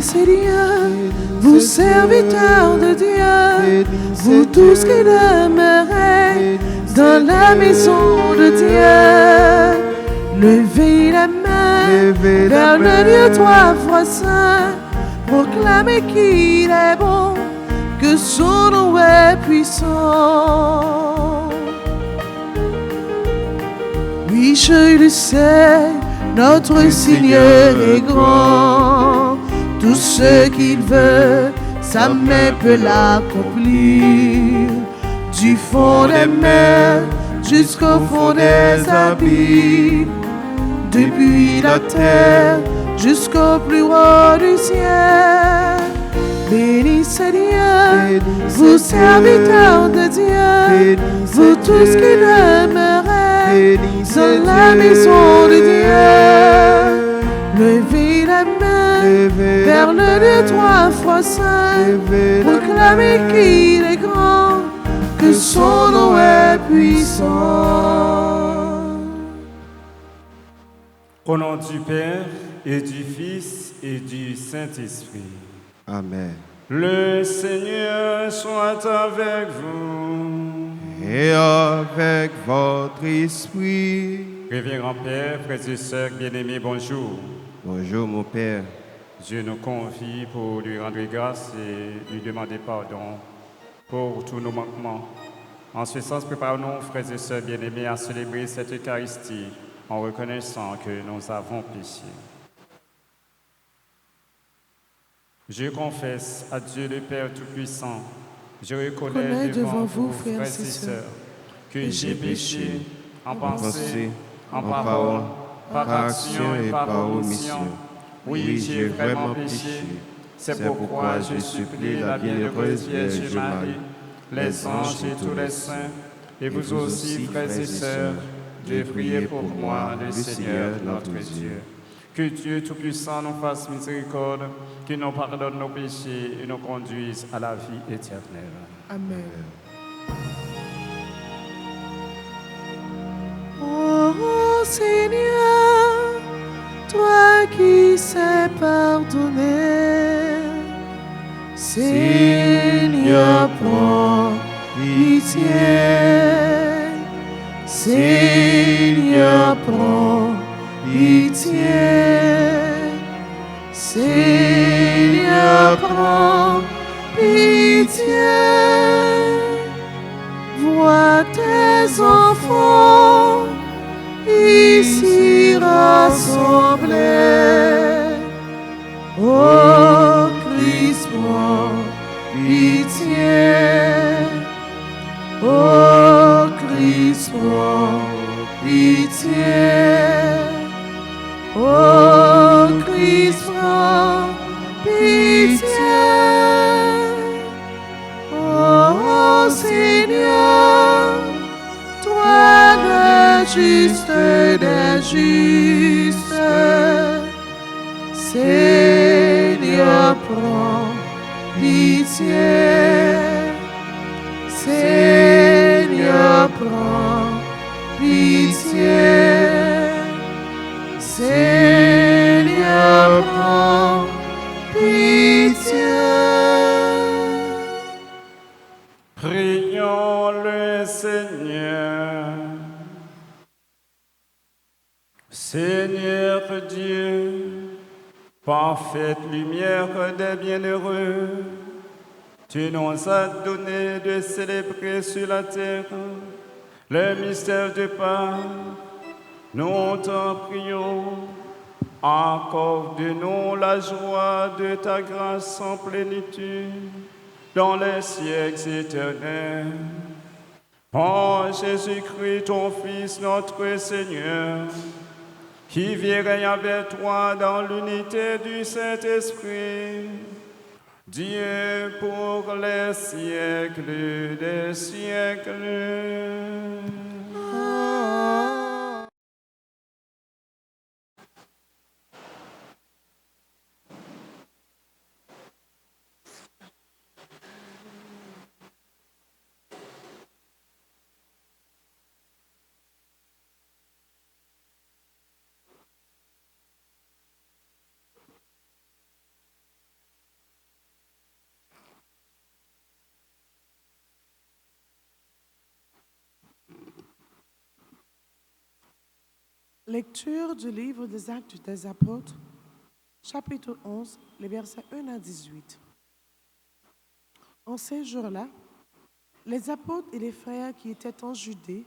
Bénissez Dieu, vous serviteurs de Dieu, vous tous qui demeurez dans la maison de Dieu. Levez la main vers le Dieu trois fois saint, proclamez qu'il est bon, que son nom est puissant. Oui, je le sais, notre Seigneur est grand. Tout ce qu'il veut, sa main peut l'accomplir. Du fond des mers jusqu'au fond des abîmes, depuis la terre jusqu'au plus haut du ciel. Bénissez Dieu, vous serviteurs de Dieu, vous tous qui demeurez dans la maison de Dieu. Levez la main vers le Dieu trois fois saint, proclamez qu'il est grand, que son nom est puissant. Au nom du Père et du Fils et du Saint-Esprit. Amen. Le Seigneur soit avec vous. Et avec votre esprit. Révérend Père, frères et sœurs bien-aimés, bonjour. Bonjour mon Père. Dieu nous convie pour lui rendre grâce et lui demander pardon pour tous nos manquements. En ce sens, préparons-nous, frères et sœurs bien-aimés, à célébrer cette Eucharistie en reconnaissant que nous avons péché. Je confesse à Dieu le Père Tout-Puissant, je reconnais devant vous, frères et sœurs, que j'ai péché en pensée, en parole, par action et par omission. Oui, j'ai vraiment péché. C'est pourquoi je supplie la bienheureuse Vierge Marie, les anges et tous les saints, et vous aussi, frères et sœurs, de prier pour moi, le Seigneur notre Dieu. Que Dieu Tout-Puissant nous fasse miséricorde, qu'il nous pardonne nos péchés et nous conduise à la vie éternelle. Amen. Oh Seigneur, toi qui sais pardonner, Seigneur, prends pitié. Seigneur, prends pitié. Seigneur, prends pitié. Vois tes enfants ici rassemblés. Oh Christ, prends pitié. Oh Christ, prends pitié. Oh Christ, prends pitié. Oh Seigneur, toi le juste des justes, Seigneur, prends pitié. Seigneur, prends pitié. Seigneur, prends pitié. Prions le Seigneur. Seigneur Dieu, parfaite lumière des bienheureux, tu nous as donné de célébrer sur la terre le mystère de Pâques. Nous t'en prions, accorde-nous la joie de ta grâce en plénitude dans les siècles éternels. Par Jésus-Christ, ton Fils, notre Seigneur, qui vit et règne avec toi dans l'unité du Saint-Esprit, Dieu pour les siècles des siècles. Lecture du livre des Actes des Apôtres, chapitre 11, les versets 1 à 18. En ces jours-là, les apôtres et les frères qui étaient en Judée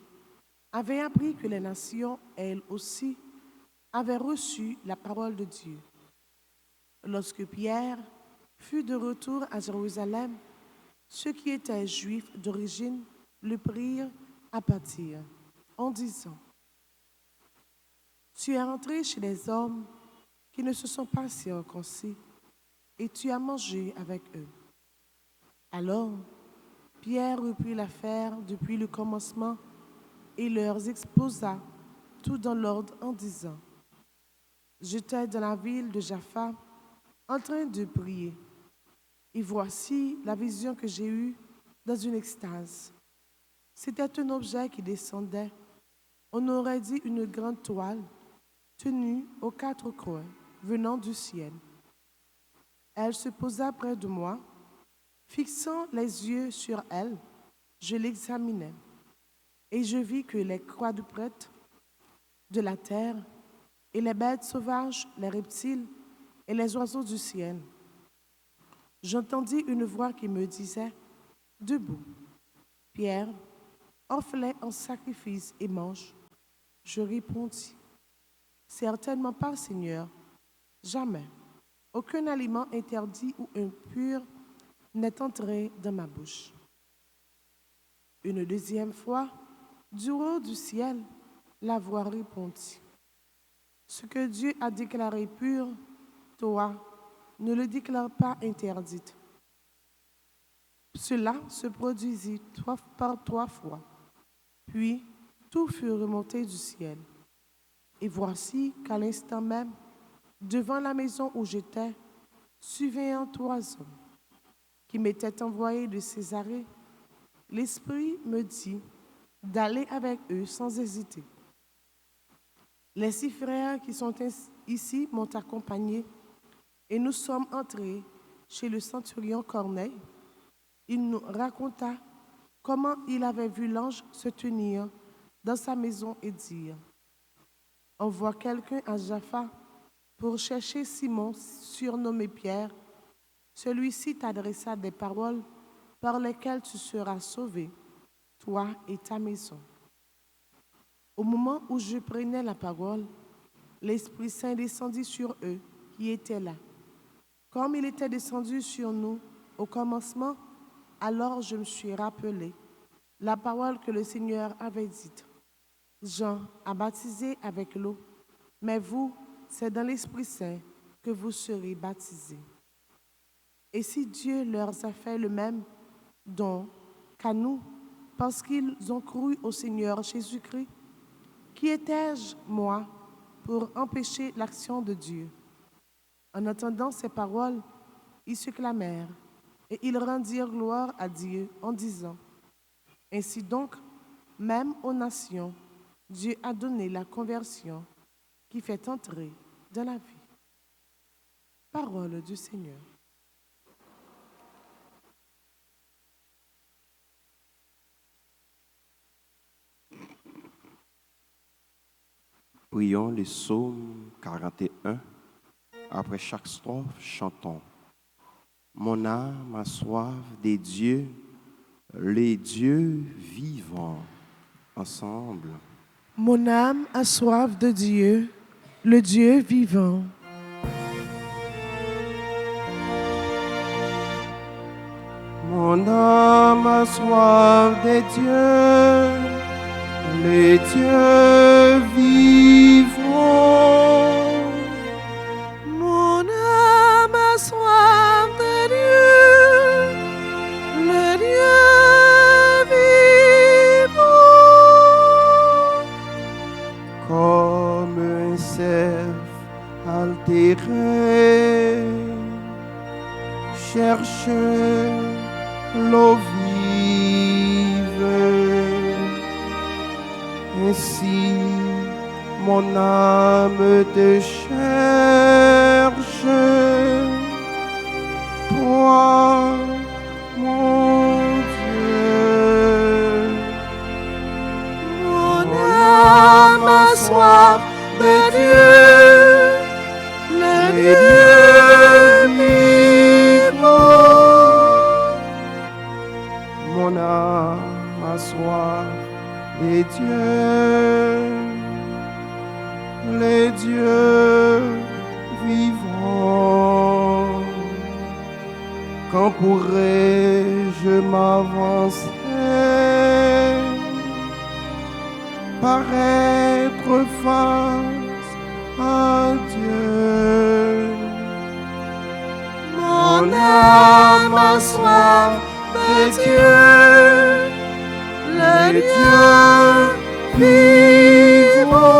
avaient appris que les nations, elles aussi, avaient reçu la parole de Dieu. Lorsque Pierre fut de retour à Jérusalem, ceux qui étaient juifs d'origine le prirent à partir, en disant: Tu es entré chez les hommes qui ne se sont pas circoncis, et tu as mangé avec eux. Alors, Pierre reprit l'affaire depuis le commencement et leur exposa tout dans l'ordre en disant: J'étais dans la ville de Jaffa en train de prier, et voici la vision que j'ai eue dans une extase. C'était un objet qui descendait, on aurait dit une grande toile tenue aux quatre coins, venant du ciel. Elle se posa près de moi. Fixant les yeux sur elle, je l'examinais, et je vis que les quadrupèdes de la terre, et les bêtes sauvages, les reptiles et les oiseaux du ciel. J'entendis une voix qui me disait: Debout, Pierre, offre-les en sacrifice et mange. Je répondis: Certainement pas, Seigneur, jamais. Aucun aliment interdit ou impur n'est entré dans ma bouche. Une deuxième fois, du haut du ciel, la voix répondit: Ce que Dieu a déclaré pur, toi, ne le déclare pas interdit. Cela se produisit par 3 fois. Puis, tout fut remonté du ciel. Et voici qu'à l'instant même, devant la maison où j'étais, suivaient 3 hommes qui m'étaient envoyés de Césarée. L'Esprit me dit d'aller avec eux sans hésiter. Les 6 frères qui sont ici m'ont accompagné et nous sommes entrés chez le centurion Corneille. Il nous raconta comment il avait vu l'ange se tenir dans sa maison et dire: Envoie quelqu'un à Jaffa pour chercher Simon, surnommé Pierre. Celui-ci t'adressa des paroles par lesquelles tu seras sauvé, toi et ta maison. Au moment où je prenais la parole, l'Esprit Saint descendit sur eux qui étaient là. Comme il était descendu sur nous au commencement, alors je me suis rappelé la parole que le Seigneur avait dite: Jean a baptisé avec l'eau, mais vous, c'est dans l'Esprit Saint que vous serez baptisés. Et si Dieu leur a fait le même don qu'à nous, parce qu'ils ont cru au Seigneur Jésus-Christ, qui étais-je, moi, pour empêcher l'action de Dieu? En entendant ces paroles, ils se clamèrent et ils rendirent gloire à Dieu en disant: Ainsi donc, même aux nations, Dieu a donné la conversion qui fait entrer dans la vie. Parole du Seigneur. Prions les psaumes 41. Après chaque strophe, chantons: Mon âme a soif des dieux, les dieux vivants. Ensemble. Mon âme a soif de Dieu, le Dieu vivant. Mon âme a soif des dieux, les dieux vivants. Mon âme a soif de Dieu, le Dieu vivant. Comme un cerf altéré, cherche l'eau vive. Ainsi, mon âme te cherche, toi, mon Dieu. Mon âme a soif mon âme a soif des dieux, les dieux vivants. Quand pourrais-je m'avancer, paraître face à Dieu? Mon âme a soif de Dieu, le Dieu vivant.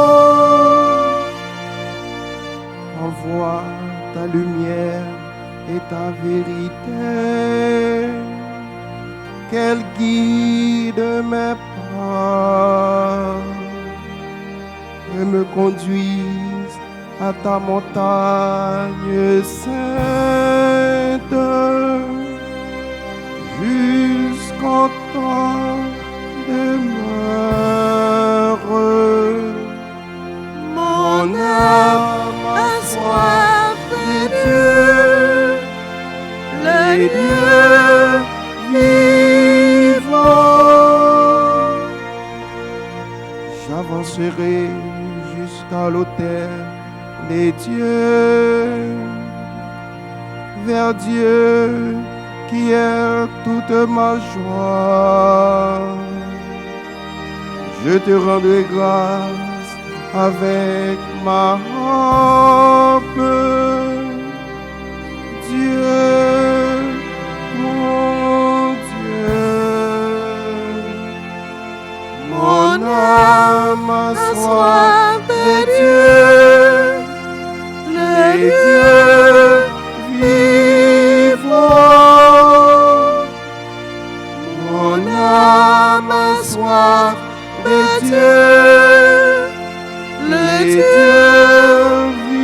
Envoie ta lumière et ta vérité, qu'elle guide mes pas et me conduise à ta montagne sainte, jusqu'en temps demeure. Mon âme a soif de Dieu, le Dieu vivant. J'avancerai jusqu'à l'autel des dieux, vers Dieu qui est toute ma joie. Je te rendrai grâce avec ma harpe, Dieu, mon Dieu. Mon âme a soif de Dieu, le Dieu vivant. Mon âme a soif de Dieu, le Dieu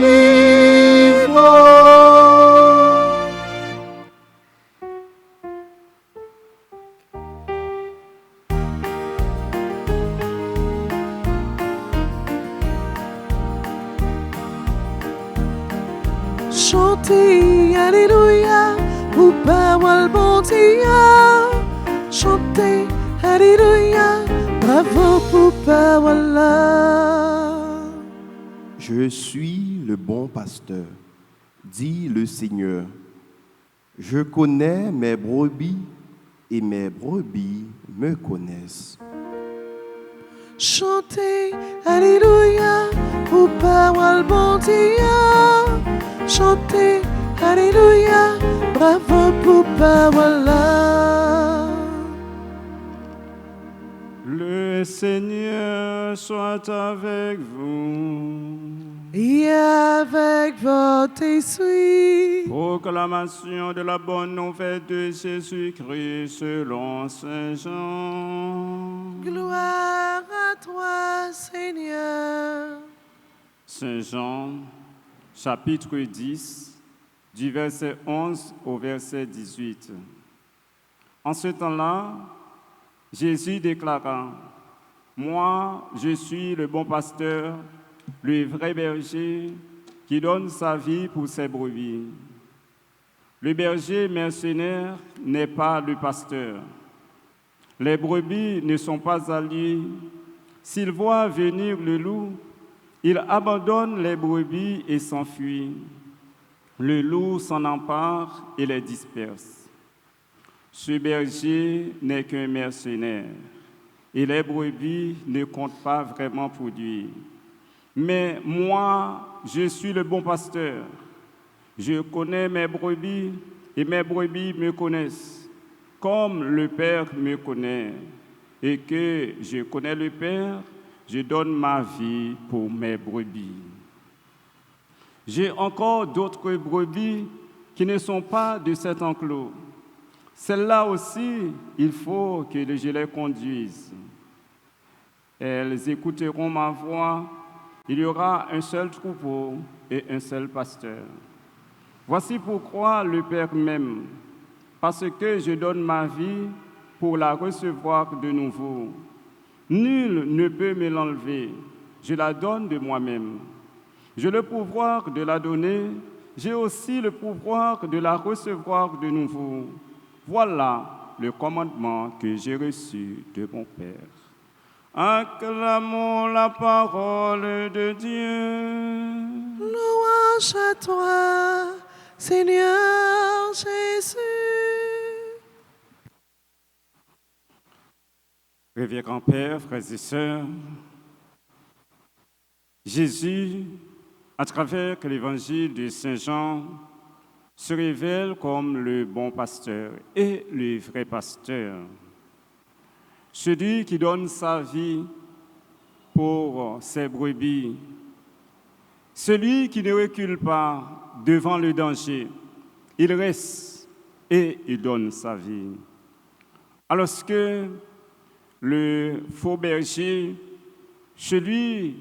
vivant. Chantez, alléluia, pour parole bon Dieu. Chantez, alléluia, bravo pour parole là. Je suis le bon pasteur, dit le Seigneur. Je connais mes brebis et mes brebis me connaissent. Chantez, alléluia, pour parole bon Dieu. Chantez, alléluia, bravo pour parole là. Le Seigneur soit avec vous. Et avec votre esprit. Proclamation de la bonne nouvelle de Jésus-Christ selon Saint Jean. Gloire à toi, Seigneur. Saint Jean, chapitre 10, du verset 11 au verset 18. En ce temps-là, Jésus déclara, « Moi, je suis le bon pasteur, le vrai berger qui donne sa vie pour ses brebis. Le berger mercenaire n'est pas le pasteur. Les brebis ne sont pas à lui. S'il voit venir le loup, il abandonne les brebis et s'enfuit. Le loup s'en empare et les disperse. Ce berger n'est qu'un mercenaire et les brebis ne comptent pas vraiment produire. Mais moi, je suis le bon pasteur. Je connais mes brebis et mes brebis me connaissent, comme le Père me connaît. Et que je connais le Père, je donne ma vie pour mes brebis. J'ai encore d'autres brebis qui ne sont pas de cet enclos. Celles-là aussi, il faut que je les conduise. Elles écouteront ma voix. Il y aura un seul troupeau et un seul pasteur. Voici pourquoi le Père m'aime, parce que je donne ma vie pour la recevoir de nouveau. Nul ne peut me l'enlever, je la donne de moi-même. J'ai le pouvoir de la donner, j'ai aussi le pouvoir de la recevoir de nouveau. Voilà le commandement que j'ai reçu de mon Père. Acclamons la parole de Dieu. Louange à toi, Seigneur Jésus. Révérend Père, frères et sœurs, Jésus, à travers l'évangile de Saint Jean, se révèle comme le bon pasteur et le vrai pasteur. Celui qui donne sa vie pour ses brebis. Celui qui ne recule pas devant le danger. Il reste et il donne sa vie. Alors que le faux berger, celui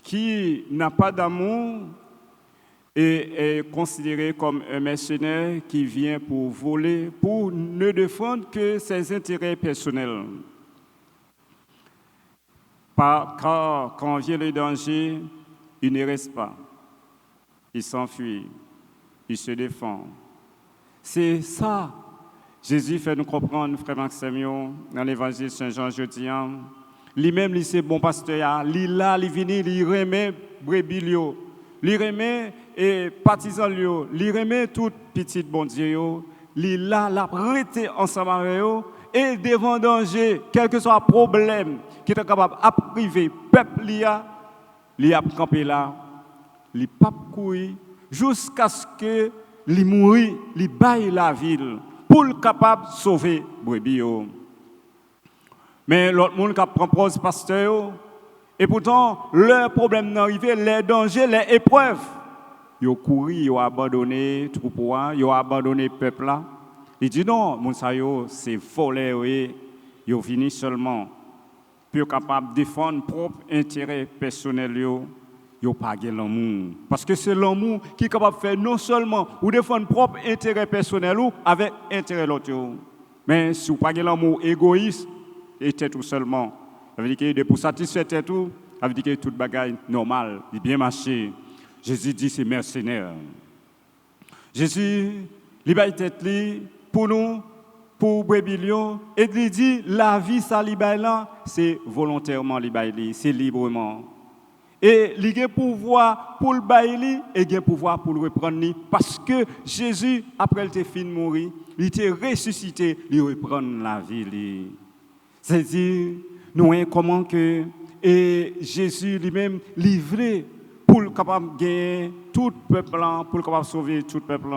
qui n'a pas d'amour et est considéré comme un mercenaire qui vient pour voler, pour ne défendre que ses intérêts personnels. Car quand vient le danger, il ne reste pas. Il s'enfuit, il se défend. C'est ça, Jésus fait nous comprendre, frère Maxime, dans l'évangile de Saint Jean jeudi. Lui-même, c'est bon pasteur, il là, il vient, il remet brebis, il remet et partisan, il remet toute petite bon Dieu, il là, l'a prêté ensemble avec eux, et devant danger, quel que soit le problème qui est capable de priver le peuple, il a campé là, il n'a pas couru, jusqu'à ce que il mourit, il baille la ville pour être capable de sauver les brebis. Mais l'autre monde qui prend pause pasteur, et pourtant, leur problème n'arrive, les dangers, les épreuves, ils ont couru, ils ont abandonné le troupeau, ils ont abandonné le peuple là. Il dit non, c'est volé, ils ont fini seulement pour être capable de défendre propre intérêt personnel, ils n'ont pas l'amour. Parce que c'est l'amour qui est capable de faire non seulement ou défendre propre intérêt personnel ou avec intérêt l'autre. Mais si vous n'avez pas l'amour égoïste, et tout seulement, ça veut dire que pour satisfaire tout, ça veut dire que toute bagaille normale, il bien marché. Jésus dit c'est mercenaire. Jésus, il a tête pour nous, pour Brébilion, et il dit la vie, ça, c'est volontairement, c'est librement. Et il a pouvoir pour le bailler et il a pouvoir pour le reprendre. Parce que Jésus, après qu'il fini de mourir, il était ressuscité, il reprend la vie. C'est-à-dire, nous voyons comment que Jésus lui-même livré pour le capable de gagner tout le peuple, pour le capable de sauver tout le peuple.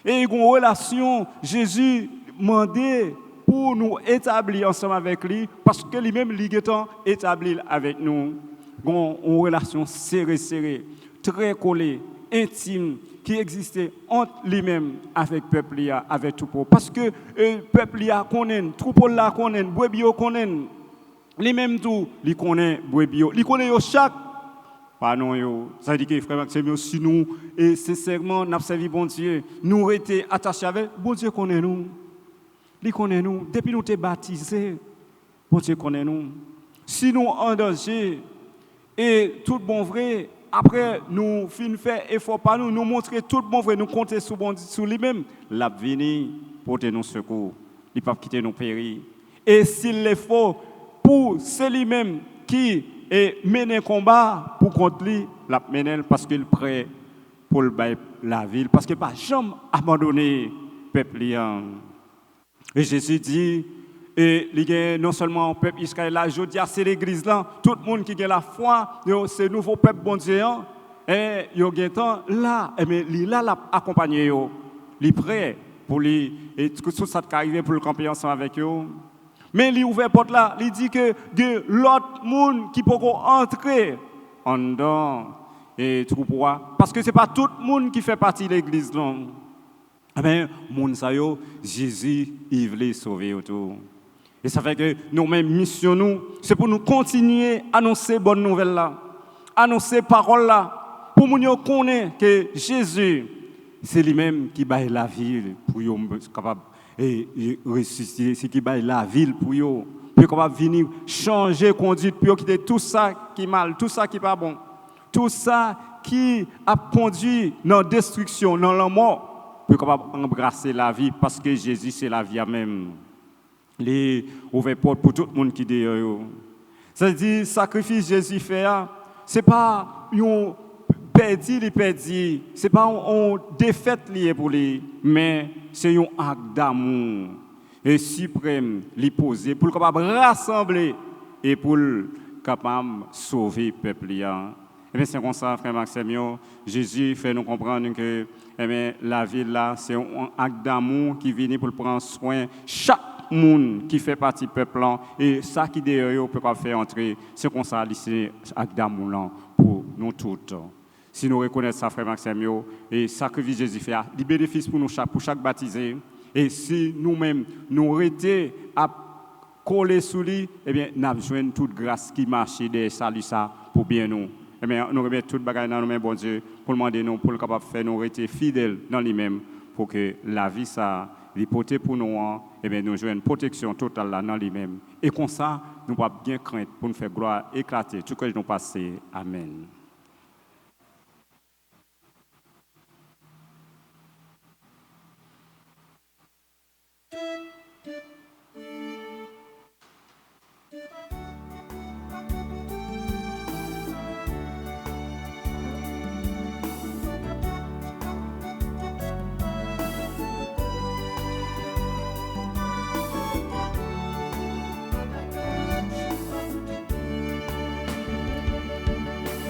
Et il y a une relation, Jésus demandé pour nous établir ensemble avec lui, parce que lui-même, il est établi avec nous. Il y a une relation serrée, très collée, intime, qui existait entre lui-même avec le peuple, avec tout le peuple. Parce que le peuple connaît, le troupeau connaît, le brebis connaît, lui-même tout, il connaît le brebis, il connaît chaque. Pardon, ça veut dire que frère Maxime, si nous, et sincèrement, nous avons servi bon Dieu, nous étions attachés avec, bon Dieu connaît nous. Il connaît nous. Depuis nous sommes baptisés, bon Dieu connaît nous. Si nous en danger, et tout bon vrai, après nous finissons faire effort par nous montrer tout bon vrai, nous compter sur lui-même, l'a venu pour nous secours. Il ne peut pas quitter nos péris. Et s'il le faut, pour c'est lui-même qui mène un combat pour contre lui, l'a mené parce qu'il est prêt pour la ville, parce qu'il n'a pas jamais abandonné le peuple. Et Jésus dit, et il y a non seulement le peuple Israël là, je dis c'est l'église là, tout le monde qui a la foi, c'est le nouveau peuple bon Dieu, et il y a un temps là, mais il a accompagné, il est prêt pour lui, et tout ça qui arrive pour le camper ensemble avec eux. Mais il ouvre la porte là, il dit que de l'autre monde qui peut entrer en dedans et tout pourra, parce que ce n'est pas tout le monde qui fait partie de l'église là. Mais moun sa yo, Jésus il veut sauver autour. Et ça fait que nous-mêmes mission nous, c'est pour nous continuer à annoncer bonne nouvelle là, annoncer parole là, pour nous connaître que Jésus c'est lui-même qui baille la ville pour yo capable et ressusciter, c'est qui baille la ville pour yo, pour capable venir changer conduite pour quitter tout ça qui est mal, tout ça qui est pas bon, tout ça qui a conduit dans la destruction, dans la mort. pour capable embrasser la vie parce que Jésus c'est la vie même. Les ouvert porte pour tout le monde qui dehors. Ça veut dire sacrifice Jésus fait, c'est pas un perdu, c'est pas une défaite liée pour lui, mais c'est un acte d'amour et suprême lui poser pour capable rassembler et pour capable sauver le peuple. Et bien c'est comme ça, frère Maxime, Jésus fait nous comprendre que la vie là, c'est un acte d'amour qui vient pour prendre soin de chaque monde qui fait partie du peuple et ça qui derrière peut pas faire entrer, c'est comme ça, c'est un acte d'amour là pour nous tous. Si nous reconnaissons ça, frère Maxime, et sacrifice Jésus fait, des bénéfices pour nous pour chaque baptisé. Et si nous-mêmes nous arrêtons à coller sous lui, eh bien, nous avons besoin de toute grâce qui marche de salut ça pour bien nous. Eh bien, nous remettons toute bagaille dans nos mains, bon Dieu, pour demander nous, pour le capable faire nous rester fidèles dans lui-même, pour que la vie ça, les porter pour nous, eh bien, nous jouons une protection totale là dans lui-même. Et comme ça, nous pas bien craindre pour nous faire gloire éclater tout ce que nous passons. Amen.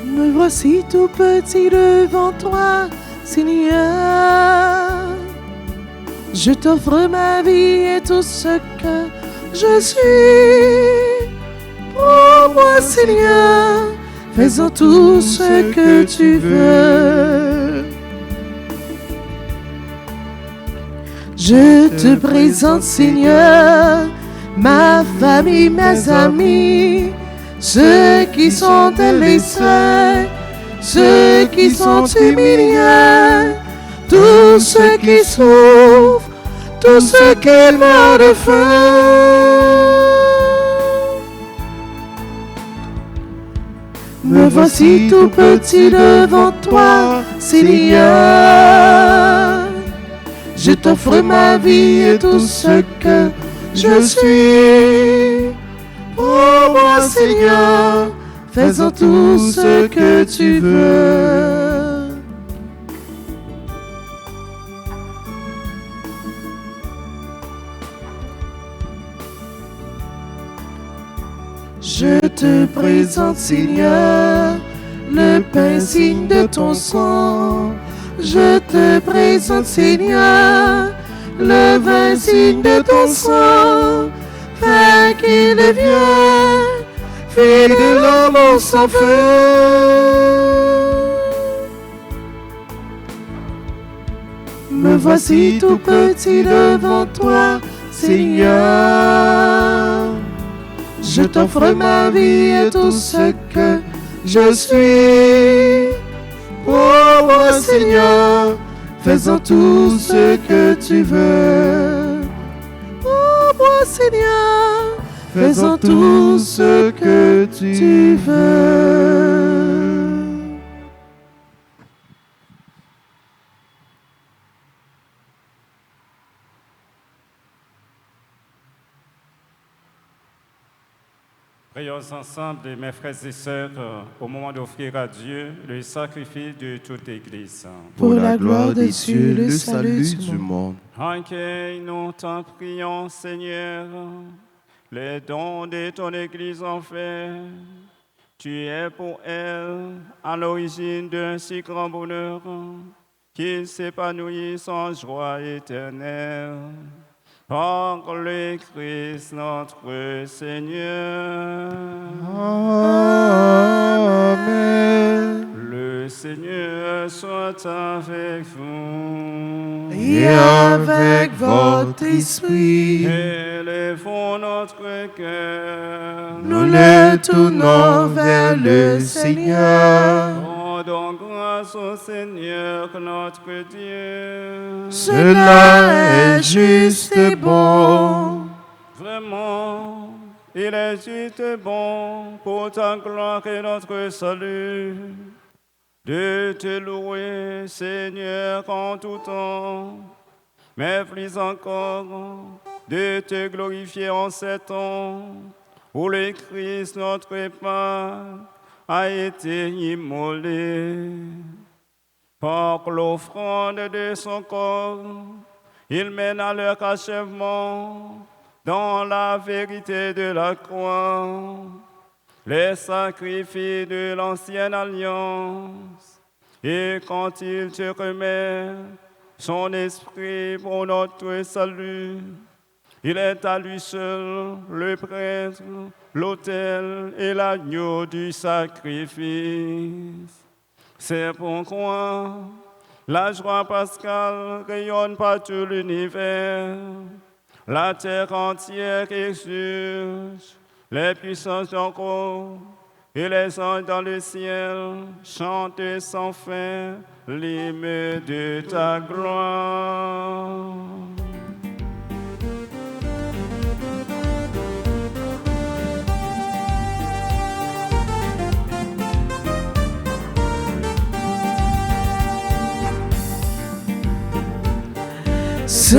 Me voici tout petit devant toi, Seigneur. Je t'offre ma vie et tout ce que je suis. Pour moi, Seigneur, fais-en tout ce que tu veux. Je te présente, Seigneur, ma famille, mes amis, ceux qui sont délaissés, ceux qui sont humiliés, tous ceux qui souffrent, tous ceux qui meurent de faim. Me voici tout petit devant toi, Seigneur. Je t'offre ma vie et tout ce que je suis. Oh moi, Seigneur, fais-en tout ce que tu veux. Je te présente, Seigneur, le pain signe de ton sang. Je te présente, Seigneur, le vin signe de ton sang. Fais qu'il devienne fille de l'homme sans feu. Me voici tout petit devant toi, Seigneur. Je t'offre ma vie et tout ce que je suis. Oh moi, Seigneur, fais-en tout ce que tu veux. Oh moi, Seigneur, fais-en tout ce que tu veux. Prions ensemble, mes frères et sœurs, au moment d'offrir à Dieu le sacrifice de toute Église. Pour la gloire de Dieu, le salut du monde. Recueille, nous t'en prions, Seigneur, les dons de ton Église en fait. Tu es pour elle à l'origine d'un si grand bonheur qu'il s'épanouisse en joie éternelle. Par le Christ notre Seigneur. Amen. Le Seigneur soit avec vous. Et avec votre esprit. Élevons notre cœur. Nous le tournons vers le Seigneur. Rendons grâce au Seigneur notre Dieu. Cela est juste et bon. Vraiment, il est juste et bon pour ta gloire et notre salut de te louer, Seigneur, en tout temps, mais plus encore de te glorifier en ces temps où le Christ, notre Père, a été immolé. Par l'offrande de son corps, il mène à leur achèvement dans la vérité de la croix les sacrifices de l'ancienne alliance. Et quand il te remet son esprit pour notre salut, il est à lui seul le prêtre, l'autel et l'agneau du sacrifice. C'est pourquoi la joie pascale rayonne par tout l'univers. La terre entière exulte, les puissances d'encore et les anges dans le ciel chantent sans fin l'hymne de ta gloire. C'est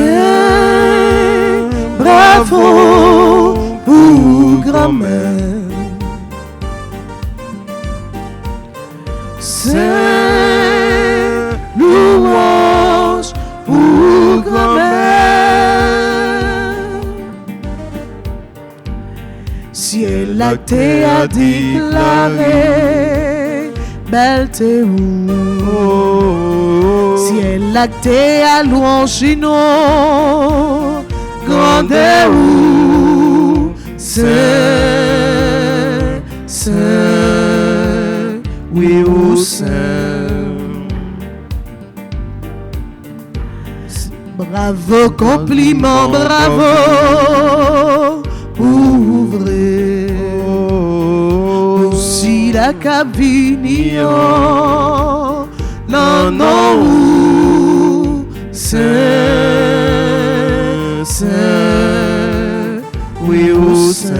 bravo pour grand-mère. C'est louange pour grand-mère. Si elle a été à déclarer, belle t'es où? Si elle a été à louange, non, grande où? C'est, oui, où c'est? Bravo, compliment, bravo, ouvrez aussi la cabine, non, non, c'est, oui, où c'est?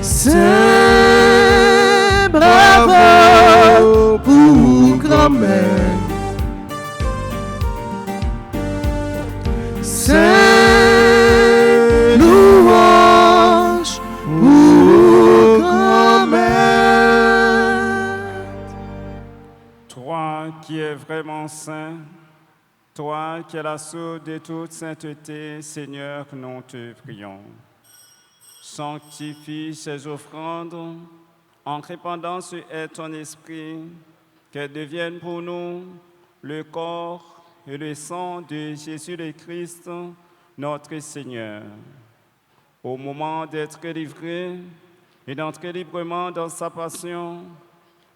C'est bravo pour grand-mère. C'est louange pour grand-mère. Toi qui es vraiment saint, toi qui es la source de toute sainteté, Seigneur, nous te prions. Sanctifie ces offrandes en répandant sur elles ton esprit, qu'elles deviennent pour nous le corps et le sang de Jésus le Christ, notre Seigneur. Au moment d'être livré et d'entrer librement dans sa passion,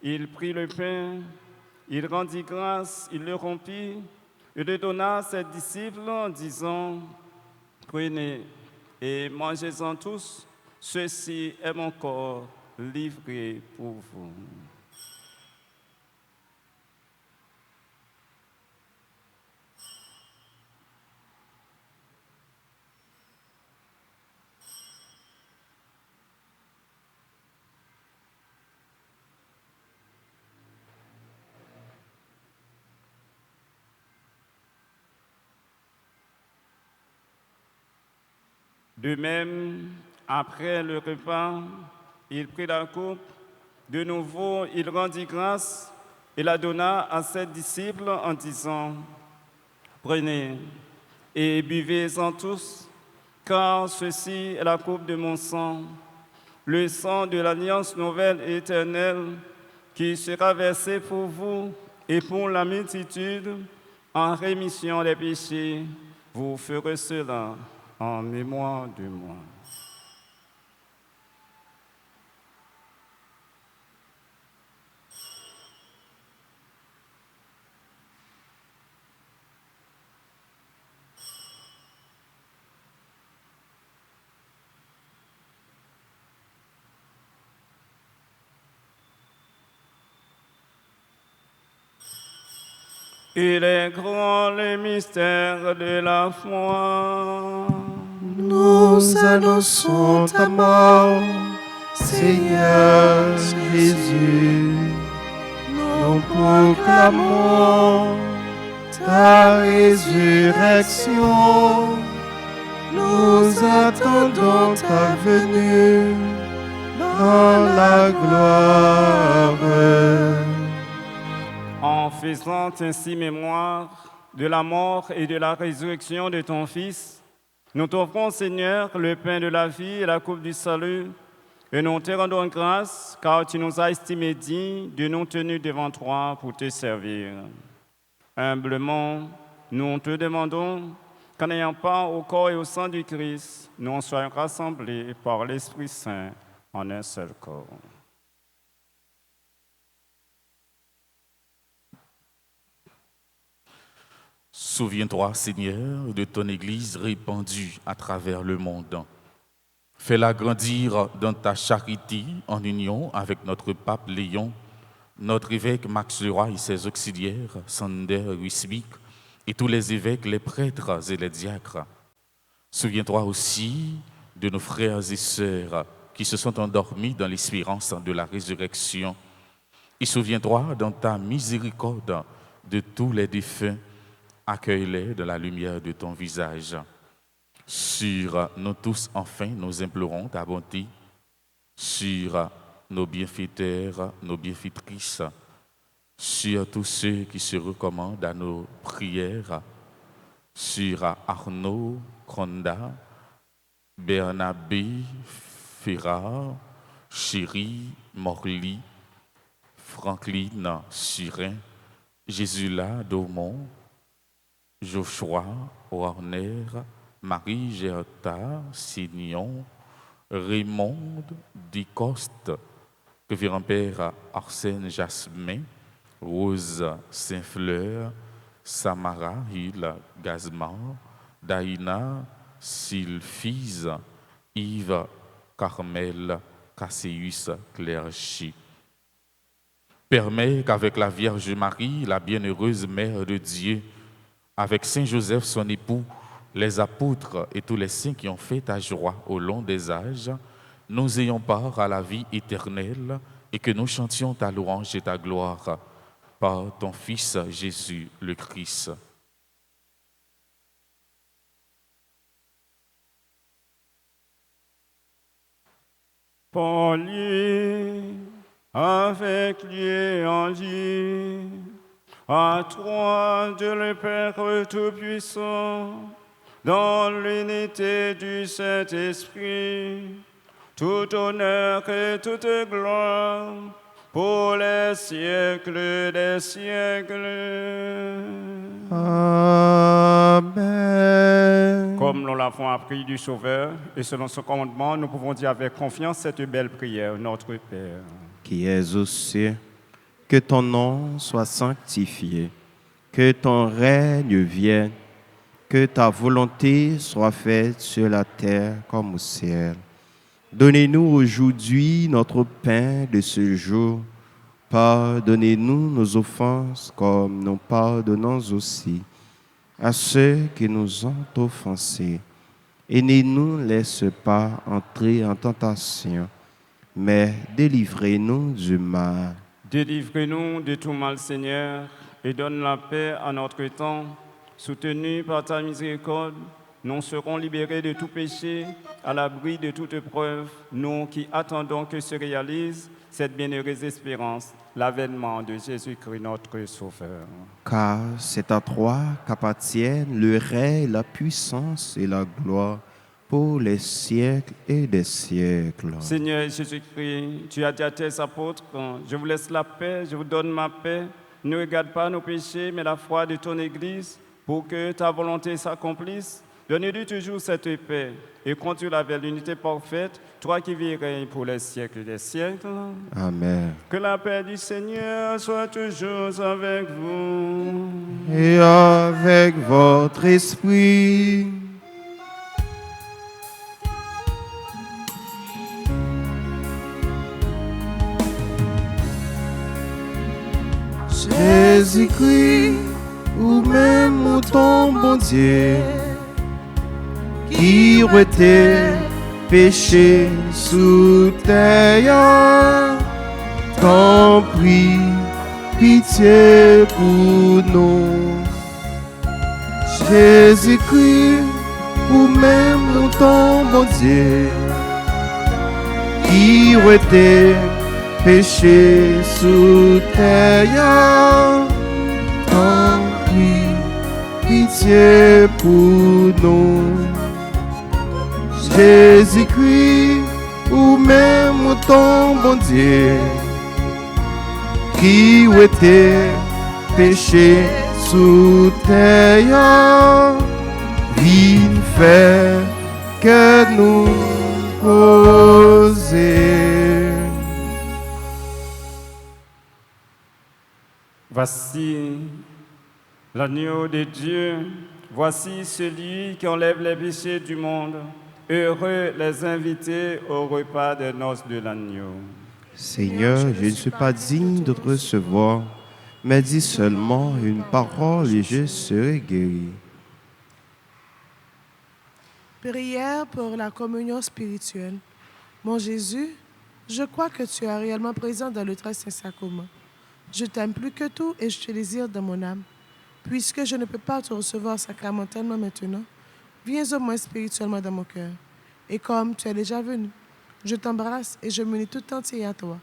il prit le pain, il rendit grâce, il le rompit et le donna à ses disciples en disant: « Prenez et mangez-en tous, ceci est mon corps livré pour vous. » De même, après le repas, il prit la coupe. De nouveau, il rendit grâce et la donna à ses disciples en disant: « Prenez et buvez-en tous, car ceci est la coupe de mon sang, le sang de l'alliance nouvelle et éternelle, qui sera versé pour vous et pour la multitude en rémission des péchés. Vous ferez cela en mémoire de moi. » Il est grand le mystère de la foi. Nous annonçons ta mort Seigneur Jésus, nous proclamons ta résurrection. Nous attendons ta venue dans la gloire. En faisant ainsi mémoire de la mort et de la résurrection de ton Fils, nous t'offrons, Seigneur, le pain de la vie et la coupe du salut, et nous te rendons grâce, car tu nous as estimés dignes de nous tenir devant toi pour te servir. Humblement, nous te demandons qu'en ayant part au corps et au sang du Christ, nous soyons rassemblés par l'Esprit Saint en un seul corps. Souviens-toi, Seigneur, de ton Église répandue à travers le monde. Fais-la grandir dans ta charité en union avec notre pape Léon, notre évêque Max Leroy et ses auxiliaires, Sander Wisbik, et tous les évêques, les prêtres et les diacres. Souviens-toi aussi de nos frères et sœurs qui se sont endormis dans l'espérance de la résurrection. Et souviens-toi dans ta miséricorde de tous les défunts. Accueille-les de la lumière de ton visage. Sur nous tous, enfin, nous implorons ta bonté. Sur nos bienfaiteurs, nos bienfaitrices, sur tous ceux qui se recommandent à nos prières, sur Arnaud, Kronda, Bernabé, Ferrard, Chéri, Morly, Franklin, Surin, Jésula, Daumont, Joshua, Warner, Marie-Gerta, Signon, Raymond, Dicoste, Révérend Père Arsène Jasmin, Rose Saint-Fleur, Samara Hill Gazman, Daïna Sylphise, Yves Carmel Casséus Clerchy. Permets qu'avec la Vierge Marie, la bienheureuse Mère de Dieu, avec Saint Joseph, son époux, les apôtres et tous les saints qui ont fait ta joie au long des âges, nous ayons part à la vie éternelle et que nous chantions ta louange et ta gloire par ton Fils Jésus le Christ. Par lui, avec lui et en lui, à toi, Dieu le Père Tout-Puissant, dans l'unité du Saint-Esprit, tout honneur et toute gloire pour les siècles des siècles. Amen. Comme nous l'avons appris du Sauveur, et selon son commandement, nous pouvons dire avec confiance cette belle prière, notre Père. Qui es aux cieux, que ton nom soit sanctifié, que ton règne vienne, que ta volonté soit faite sur la terre comme au ciel. Donnez-nous aujourd'hui notre pain de ce jour. Pardonnez-nous nos offenses comme nous pardonnons aussi à ceux qui nous ont offensés. Et ne nous laisse pas entrer en tentation, mais délivrez-nous du mal. Délivre-nous de tout mal, Seigneur, et donne la paix à notre temps. Soutenus par ta miséricorde, nous serons libérés de tout péché, à l'abri de toute épreuve, nous qui attendons que se réalise cette bienheureuse espérance, l'avènement de Jésus-Christ, notre Sauveur. Car c'est à toi qu'appartiennent le règne, la puissance et la gloire pour les siècles et des siècles. Seigneur Jésus-Christ, tu as dit à tes apôtres, je vous laisse la paix, je vous donne ma paix. Ne regarde pas nos péchés, mais la foi de ton Église, pour que ta volonté s'accomplisse. Donne-lui toujours cette paix et conduis-la vers l'unité parfaite, toi qui vis et règnes pour les siècles des siècles. Amen. Que la paix du Seigneur soit toujours avec vous. Et avec votre esprit. Jésus-Christ, ou même ton bon Dieu, qui était péchés sous terre. T'en prie, pitié pour nous. Jésus-Christ, ou même ton bon Dieu, qui était péché sous terre. T'en prie, pitié pour nous. Jésus-Christ, ou même ton bon Dieu, qui était péché sous terre, viens faire que nous poser. Voici l'agneau de Dieu, voici celui qui enlève les péchés du monde. Heureux les invités au repas des noces de l'agneau. Seigneur, je ne suis pas digne de te recevoir, mais dis seulement une parole et je serai guéri. Prière pour la communion spirituelle. Mon Jésus, je crois que tu es réellement présent dans le très saint sacrement. Je t'aime plus que tout et je te désire dans mon âme. Puisque je ne peux pas te recevoir sacramentellement maintenant, viens au moins spirituellement dans mon cœur. Et comme tu es déjà venu, je t'embrasse et je me lie tout entier à toi.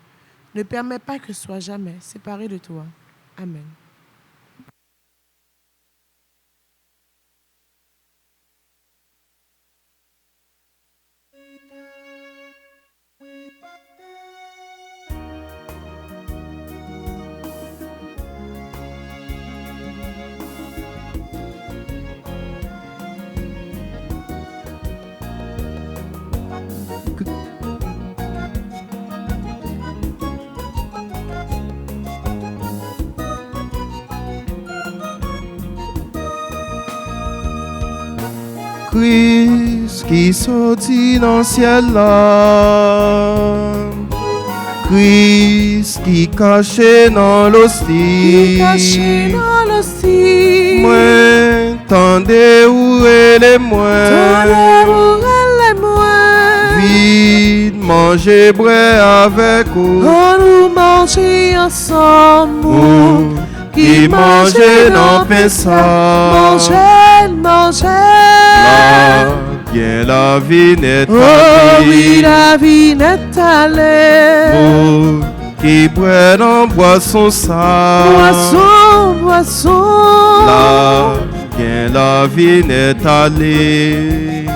Ne permets pas que je sois jamais séparé de toi. Amen. Christ qui sortit dans le ciel là, Christ qui caché dans l'hostie, moi tendez où elle est moi, vite manger boire avec vous, nous manger ensemble, qui mangeait dans pain ça, manger. Bien la vie n'est Oh oui, la vie n'est allée. Qui boit dans boisson ça. Boisson. Là, bien la vie n'est allée.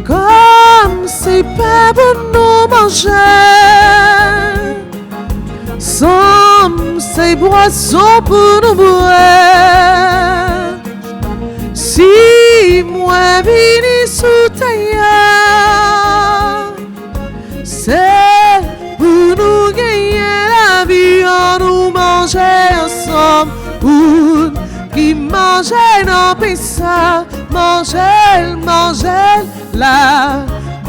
Comme c'est pas pour nous manger. Somme ces boissons pour nous boire. Si moi vini sous terre, c'est pour nous gagner la vie en nous manger ensemble. Pour qui mangeait non pas ça, manger la.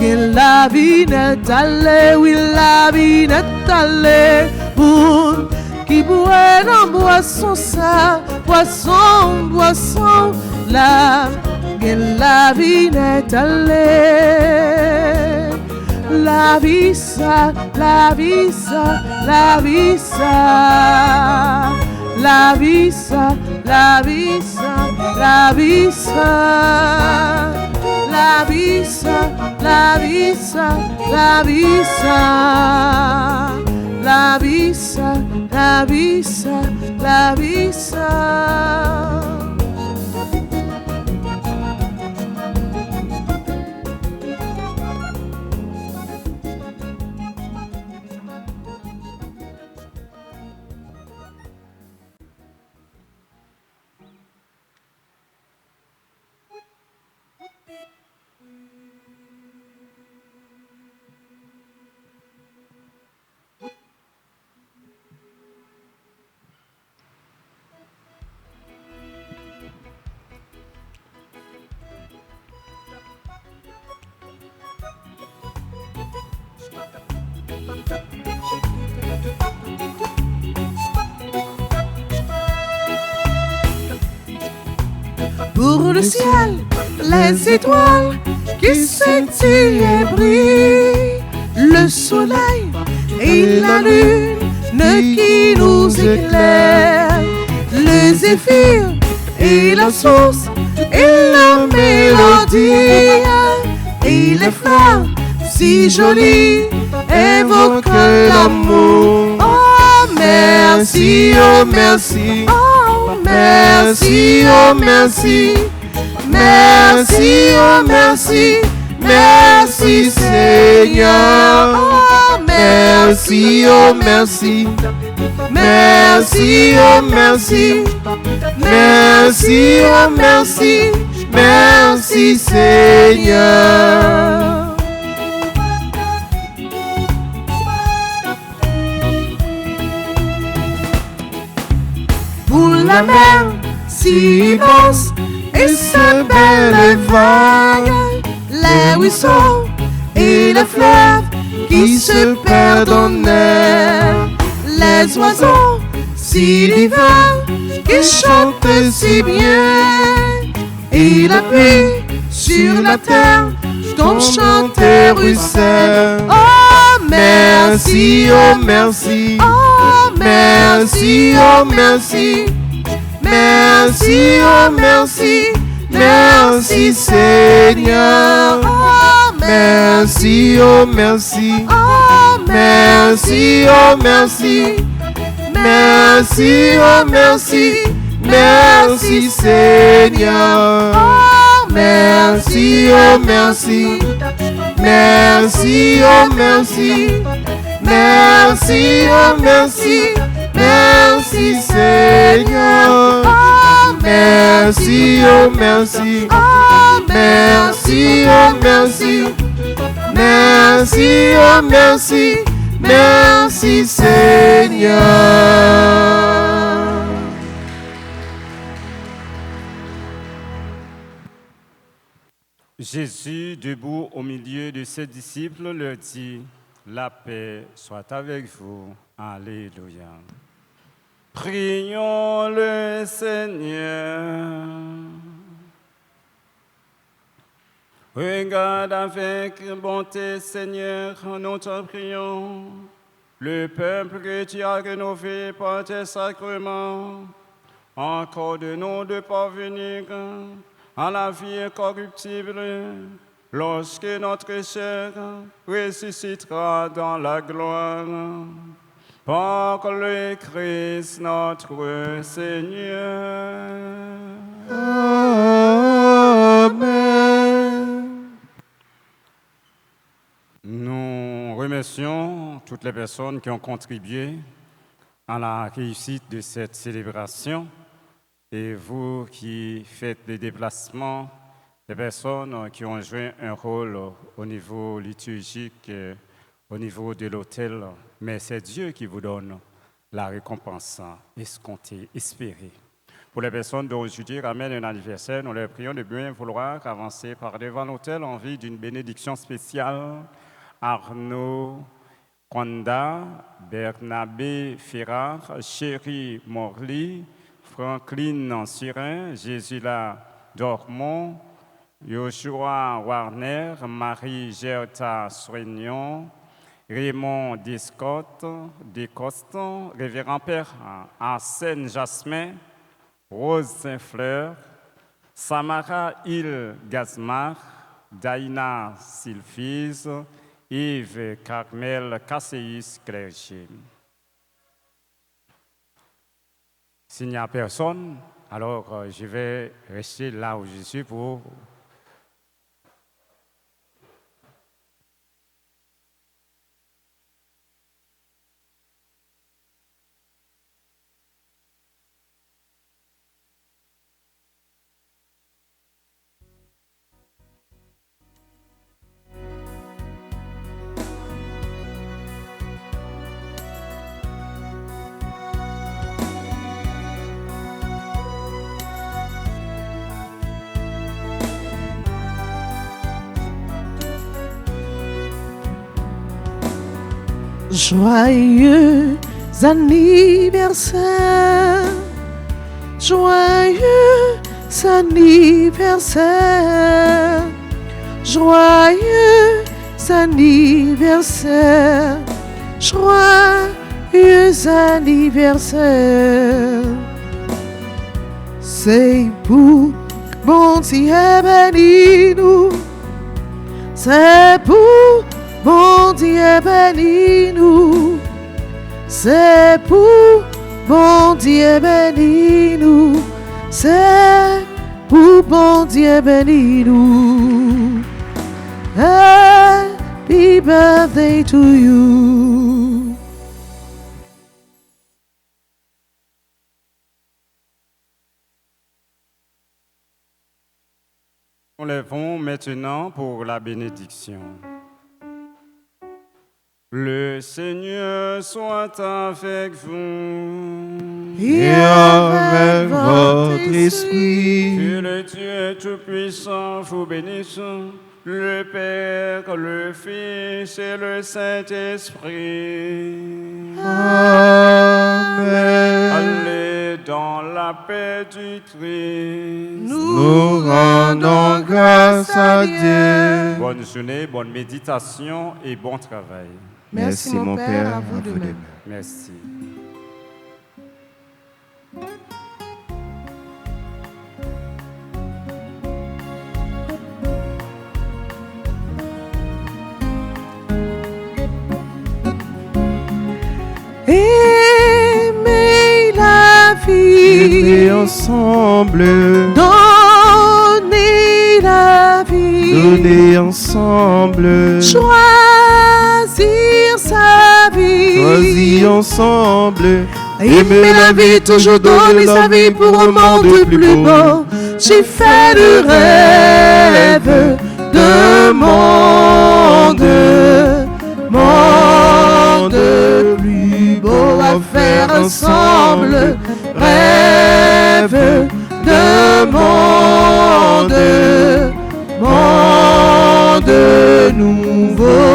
La vie n'est allée, oui la vie n'est allée. Pour qui boit dans boisson ça, boisson, la vie n'est allée. La vie ça, la vie ça, la vie ça, la vie ça, la vie ça, la vie ça. La vie ça, la vie ça, la vie ça, la vie ça, la vie ça, la vie ça. pour le ciel, les étoiles qui scintillent et brillent, le soleil et la lune qui nous éclairent, le zéphyr et la source et la mélodie, et les fleurs si jolies évoquent l'amour. Oh merci, oh merci, oh merci, oh merci, merci, oh merci, merci Seigneur. Oh merci, oh merci, merci, oh merci, merci, oh merci, merci Seigneur. Pour la mer si immense et ses belles vagues, les ruisseaux et les fleuves qui se perdent en elle, les oiseaux si divins qui chantent si bien, et la pluie sur la terre dont chante ruisselle. Oh merci, oh merci, oh merci, oh merci, merci, oh merci, merci Seigneur. Oh merci, oh merci, oh merci, oh merci, merci, oh merci, merci Seigneur. Oh merci, oh merci, merci, oh merci, merci, oh merci, merci Seigneur. Oh merci, oh merci, oh merci, oh merci, merci, oh merci, merci Seigneur. Jésus, debout au milieu de ses disciples, leur dit: la paix soit avec vous. Alléluia. Prions le Seigneur. Regarde avec bonté, Seigneur, nous te prions, le peuple que tu as rénové par tes sacrements. Accorde-nous de parvenir à la vie incorruptible lorsque notre chair ressuscitera dans la gloire. Par le Christ notre Seigneur. Amen. Nous remercions toutes les personnes qui ont contribué à la réussite de cette célébration. Et vous qui faites des déplacements, les personnes qui ont joué un rôle au niveau liturgique, au niveau de l'autel, mais c'est Dieu qui vous donne la récompense escomptée, espérée. Pour les personnes dont aujourd'hui ramènent un anniversaire, nous leur prions de bien vouloir avancer par devant l'autel en vue d'une bénédiction spéciale. Arnaud Kwanda, Bernabé Ferrard, Chéri Morli, Franklin Surin, Jésula Dormont, Joshua Warner, Marie-Gerta Soignon, Raymond Descotte, Révérend Père Arsène Jasmin, Rose Saint-Fleur, Samara Il Gazmar, Daina Sylphise, Yves Carmel Casséis Clergé. S'il n'y a personne, alors je vais rester là où je suis pour Joyeux anniversaire, joyeux anniversaire, joyeux anniversaire, joyeux anniversaire. C'est pour bon Dieu béni nous, c'est pour bon Dieu béni nous, c'est pour bon Dieu béni nous, c'est pour bon Dieu béni nous. Happy birthday to you. Nous lèvons maintenant pour la bénédiction. Le Seigneur soit avec vous. Et avec votre esprit. Que le Dieu Tout-Puissant vous bénisse, le Père, le Fils et le Saint-Esprit. Amen. Allez dans la paix du Christ. Nous rendons grâce à Dieu. Bonne journée, bonne méditation et bon travail. Merci mon Père, à vous de même. Merci. Aimer la vie, Aimer ensemble, donner la vie, donner ensemble, choisir sa vie, choisir ensemble, aimer la vie, toujours donner sa vie pour un monde plus beau. J'ai fait le rêve d'un monde plus beau à faire ensemble, rêve d'un monde nouveau.